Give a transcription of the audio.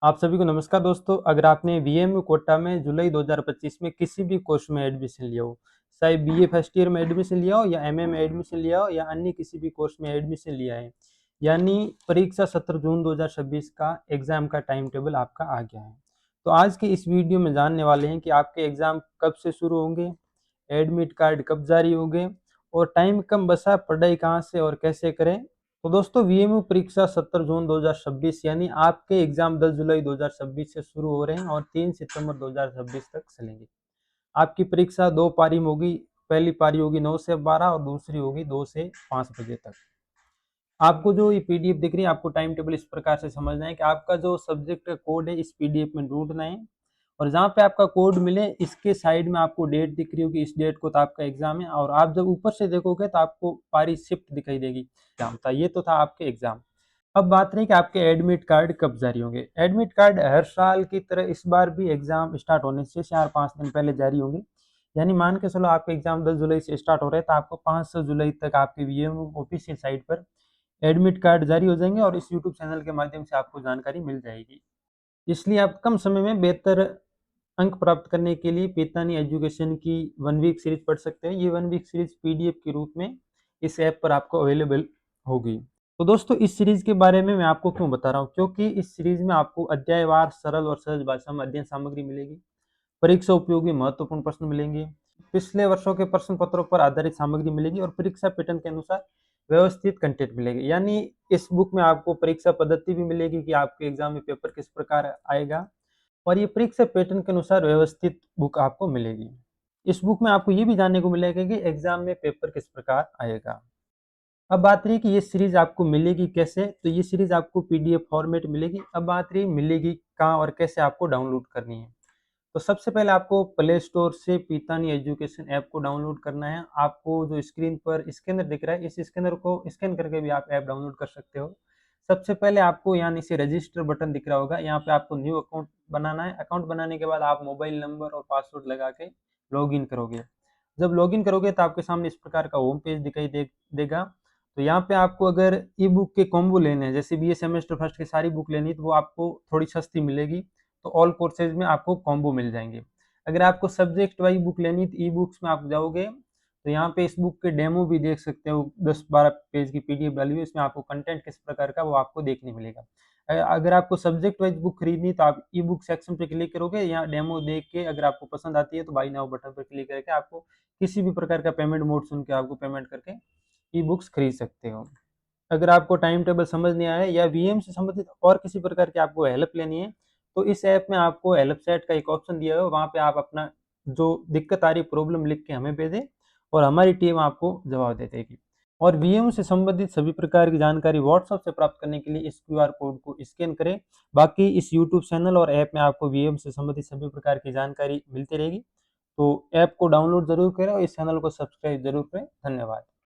आप सभी को नमस्कार दोस्तों। अगर आपने वीएमयू कोटा में जुलाई 2025 में किसी भी कोर्स में एडमिशन लिया हो, चाहे बीए फर्स्ट ईयर में एडमिशन लिया हो या एमए में एडमिशन लिया हो या अन्य किसी भी कोर्स में एडमिशन लिया है, यानी परीक्षा 17 जून 2026 का एग्जाम का टाइम टेबल आपका आ गया है। तो आज के इस वीडियो में जानने वाले हैं कि आपके एग्जाम कब से शुरू होंगे, एडमिट कार्ड कब जारी होंगे और टाइम कम बचा, पढ़ाई कहाँ से और कैसे करें। तो दोस्तों, वीएमयू परीक्षा 17 जून 2026 यानी आपके एग्जाम 10 जुलाई 2026 से शुरू हो रहे हैं और 3 सितंबर 2026 तक चलेंगे। आपकी परीक्षा दो पारी में होगी। पहली पारी होगी 9 से 12 और दूसरी होगी 2 से 5 बजे तक। आपको जो ये पीडीएफ दिख रही है, आपको टाइम टेबल इस प्रकार से समझना है कि आपका जो सब्जेक्ट का कोड है इस पीडीएफ में ढूंढना है और जहाँ पे आपका कोड मिले इसके साइड में आपको डेट दिख रही होगी, इस डेट को तो आपका एग्जाम है। और आप जब ऊपर से देखोगे तो आपको पारी शिफ्ट दिखाई देगी एग्जाम था। ये तो था आपके एग्जाम। अब बात रही कि आपके एडमिट कार्ड कब जारी होंगे। एडमिट कार्ड हर साल की तरह इस बार भी एग्जाम स्टार्ट होने से 4-5 दिन पहले जारी होंगे। यानी मान के चलो आपके एग्जाम 10 जुलाई से स्टार्ट हो रहे हैं तो आपको 5 जुलाई तक आपके वीएमयू ऑफिशियल साइट पर एडमिट कार्ड जारी हो जाएंगे और इस यूट्यूब चैनल के माध्यम से आपको जानकारी मिल जाएगी। इसलिए आप कम समय में बेहतर अंक प्राप्त करने के लिए पीतानी एजुकेशन की 1 वीक सीरीज पढ़ सकते हैं। ये 1 वीक सीरीज पीडीएफ के रूप में इस ऐप पर आपको अवेलेबल होगी। तो दोस्तों, इस सीरीज के बारे में मैं आपको क्यों बता रहा हूँ, क्योंकि इस सीरीज में आपको अध्यायवार सरल और सहज भाषा में अध्ययन सामग्री मिलेगी, परीक्षा उपयोगी महत्वपूर्ण प्रश्न मिलेंगे, पिछले वर्षों के प्रश्न पत्रों पर आधारित सामग्री मिलेगी और परीक्षा पैटर्न के अनुसार व्यवस्थित कंटेंट मिलेगी। यानी इस बुक में आपको परीक्षा पद्धति भी मिलेगी कि आपके एग्जाम में पेपर किस प्रकार आएगा और ये परीक्षा पैटर्न के अनुसार व्यवस्थित बुक आपको मिलेगी। इस बुक में आपको ये भी जानने को मिलेगा कि एग्जाम में पेपर किस प्रकार आएगा। अब बात रही कि ये सीरीज आपको मिलेगी कैसे, तो ये सीरीज आपको पीडीएफ फॉर्मेट मिलेगी। अब बात रही मिलेगी कहाँ और कैसे आपको डाउनलोड करनी है। तो सबसे पहले आपको प्ले स्टोर से पीतानी एजुकेशन ऐप को डाउनलोड करना है। आपको जो स्क्रीन पर स्कैनर दिख रहा है, इस स्कैनर को स्कैन करके भी आप ऐप डाउनलोड कर सकते हो। सबसे पहले आपको यहाँ नीचे रजिस्टर बटन दिख रहा होगा, यहाँ पे आपको न्यू अकाउंट बनाना है। अकाउंट बनाने के बाद आप मोबाइल नंबर और पासवर्ड लगा के लॉगिन करोगे। जब लॉगिन करोगे तो आपके सामने इस प्रकार का होम पेज दिखाई देगा। तो यहाँ पे आपको अगर ई बुक के कॉम्बो लेने हैं, जैसे बीए सेमेस्टर फर्स्ट की सारी बुक लेनी है, तो वो आपको थोड़ी सस्ती मिलेगी। तो ऑल कोर्सेज में आपको कॉम्बो मिल जाएंगे। अगर आपको सब्जेक्ट वाइज बुक लेनी तो ई बुक्स में आप जाओगे तो यहाँ पे इस बुक के डेमो भी देख सकते हो। 10-12 पेज की पीडीएफ डाली हुई, इसमें आपको कंटेंट किस प्रकार का वो आपको देखने मिलेगा। अगर आपको सब्जेक्ट वाइज बुक खरीदनी तो आप ई बुक सेक्शन पे क्लिक करोगे, यहाँ डेमो देख के अगर आपको पसंद आती है तो बाई नाउ बटन पर क्लिक करके आपको किसी भी प्रकार का पेमेंट मोड सुन के आपको पेमेंट करके ई बुक्स खरीद सकते हो। अगर आपको टाइम टेबल समझ नहीं आया या वीएम से संबंधित और किसी प्रकार की आपको हेल्प लेनी है, तो इस ऐप में आपको हेल्प सेट का एक ऑप्शन दिया है, वहाँ पे आप अपना जो दिक्कत आ रही प्रॉब्लम लिख के हमें भेजें और हमारी टीम आपको जवाब दे देगी। और वीएम से संबंधित सभी प्रकार की जानकारी व्हाट्सएप से प्राप्त करने के लिए इस क्यूआर कोड को स्कैन करें। बाकी इस यूट्यूब चैनल और ऐप में आपको वीएम से संबंधित सभी प्रकार की जानकारी मिलती रहेगी। तो ऐप को डाउनलोड जरूर करें और इस चैनल को सब्सक्राइब जरूर करें। धन्यवाद।